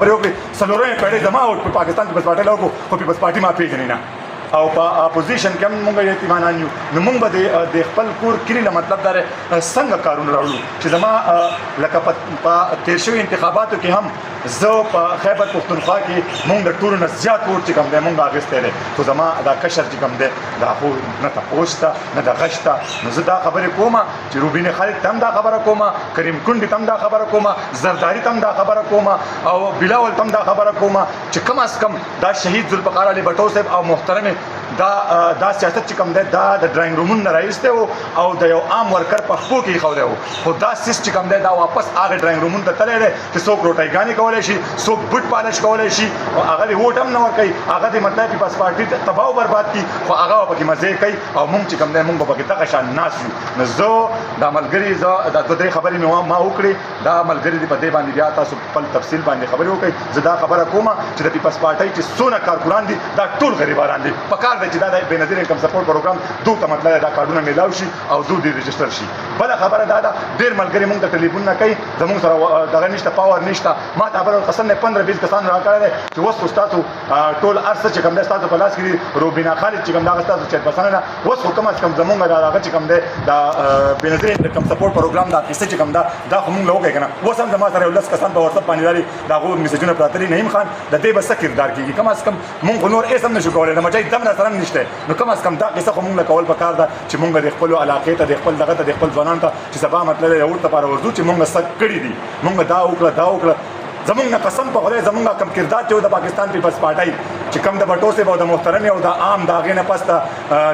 خبرې وکړې څلورمې پېړۍ زما او په پاکستان پیپلز پارټۍ له وکړو خو پیپلز پارټي ما پېژنې نه او په اپوزیشن کې هم موږ یتیمانان یو نو موږ به د خپل کور کلي له مطلب دا څنګه کارونه راوړو چې زما لکه په تېر شوي انتخاباتو کې هم زه په خیبر پښتونخوا کې موږ د ټولو نه زیات ووټ چې کوم دی موږ اخیستی دی خو زما دا کشر چې کوم دی دا خو نه تپوس ته نه د غش ته نو زه دا خبرې کوم چې روبین خالد ته هم دا خبره کوم کریم کونډي ته هم دا خبره کوم زرداري ته هم دا خبره کوم او بلاول ته هم دا خبره کوم چې کم از کم دا شهید ذوالفقار علي بټو صاحب او محترم دا سیاست چې کوم دی دا د ډراینګ رومونو نه راایستی و او د یو عام ورکر په خپو کې ایښودی و خو دا سیس چې کوم دی دا واپس هغه ډراینګ رومونو ته تللی دی چې څوک روټیګانې کولی شي څوک بوټ پالش کولی شي او هغه د ووټ هم نه ورکوي هغه د مطلب پیپلز پارټي تباه او برباد کړي خو هغه به پکې مزې کوي او موږ چې کوم دی موږ به پکې دغه شان ناست یو نو زه دا ملګري زه دا دوه درې خبرې مې ما وکړې دا ملګري دي په دې باندې بیا تاسو خپل تفصیل باندې خبرې وکړئ زه دا خبره کوم چې د پیپلز پارټۍ چې څونه کارکونان دي دا ټول غریبان دي په کار دی چې دا د بېنظیر انکم سپورټ پروګرام دو ته مطلب دا کارډونه میلاو شي او دو دې رجسټر شي بله خبره دا ده ډېر ملګري موږ ته ټلیفون نه کوي زموږ سره دغه نشته پاور نشته ما ته خبره قسم نه 15-20 کسان راکړی دی چې اوس خو ستاسو ټول هر څه چې کوم دی ستاسو په لاس کې دي روبینا خالد چې کوم دغه ستاسو چیرپرسن ده اوس خو کم از کم زموږ دغه چې کوم دی د بېنظیر انکم سپورټ پروګرام دا کیسه چې کوم ده دا خو موږ له وکړئ که نه اوس هم زما سره یو 10 کسان په وټساپ باندې لري د هغو میسجونه پراته دي نعیم خان د دې به څه کردار کېږي کم از کم موږ خو نور هېڅ هم نشو کولی د مچۍ دم راسره هم نشته نو کم از کم دا قصه خو موږ له کول پکار ده چې موږ د خپلو علاقې ته د خپل دغه ته د خپل ځوانانو ته چې سبا مطلب د ووټ لپاره ورځو چې موږ څه کړي دي موږ دا وکړه زمونږ نه قسم په خدای زمونږ کم کردار چې و د پاکستان پیپلز پارټۍ چې کم د بټو صاحب او د محترم او د عام د هغې نه پس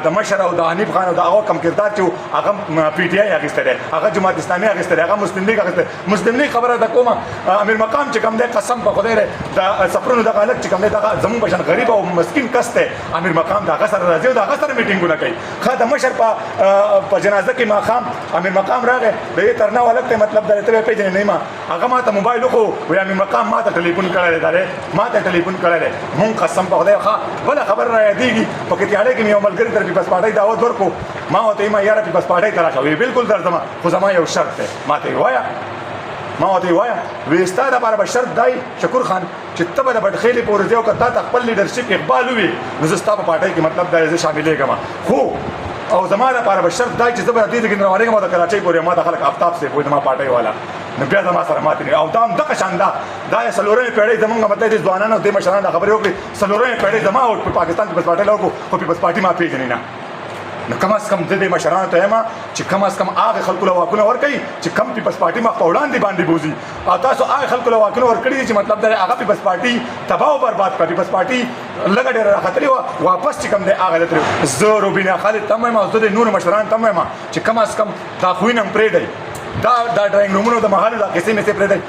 د مشر او د حنیف خان او د هغه کم کردار چې و هغه پی ټي آی اخیستی دی هغه جماعت اسلامي اخیستی دی هغه مسلم لیګ اخیستی مسلم لیګ خبره ده کومه امیر مقام چې کوم دی قسم په خدای دی د سفرونو دغه هلک چې کوم دی دغه زمونږ په شان غریب او مسکین کس دی امیر مقام د هغه سره راځي او د هغه سره میټینګونه کوي ښه د مشر په جنازه کې ماښام امیر مقام راغی د دې ترناو هلک ته مطلب دی ته به یې پېژنې نه یم هغه ما ته موبایل وښو وایي امیر مقام ما ته ټلیفون کړی دی ما ته ټلیفون کړی دی مونږ قسم په خدای ښه بله خبره را یادېږي په کتیاړۍ کې مې یو ملګري تر پیپلز پارټۍ دعوت ورکړو ما ورته ویل یاره پیپلز پارټۍ ته راشه وی بلکل درځم خو زما یو شرط دی ما ته یې ووایه ما ورته ووایه وی ستا دپاره به شرط دی شکور خان چې ته به د بټخېلې په ورځې او که تا ته خپل لیډرشپ اقبال ووي نو زه ستا په پارټۍ کې مطلب دا زه شاملېږم خو او زما لپاره به شرط دی چې زه به د دې ځای کې نه روانېږم او د کراچۍ پورې ما ته خلک آفتاب صاحب وایي زما پارټۍ والا نو بیا زما سره ماتې نه او دا هم دغه شان ده دا یې څلورمې پېړۍ زمونږ مطلب دې ځوانانو او دې مشرانو دا خبرې وکړې څلورمې پېړۍ زما او په پاکستان پیپلز پارټۍ له وکړو خو پیپلز پارټي ما پېژنې نه نو کم از کم د دې مشرانو ته یم چې کم از کم هغه خلکو له واکونه ورکوي چې کم پیپلز پارټي مخ په وړاندې باندې بوځي او تاسو هغه خلکو له واکونه ورکړي دي چې مطلب دی هغه پیپلز پارټي تباه او برباد کړه پیپلز پارټي لږه ډېره راختلې وه واپس چې کوم دی هغه دلته زه روبینا خالد ته هم وایم او زه د نورو مشرانو ته هم وایم چې کم از کم دا خویونه هم پرېږدئ دا ډراینګ رومونو د مهالو دا قصې مې پرېږدئ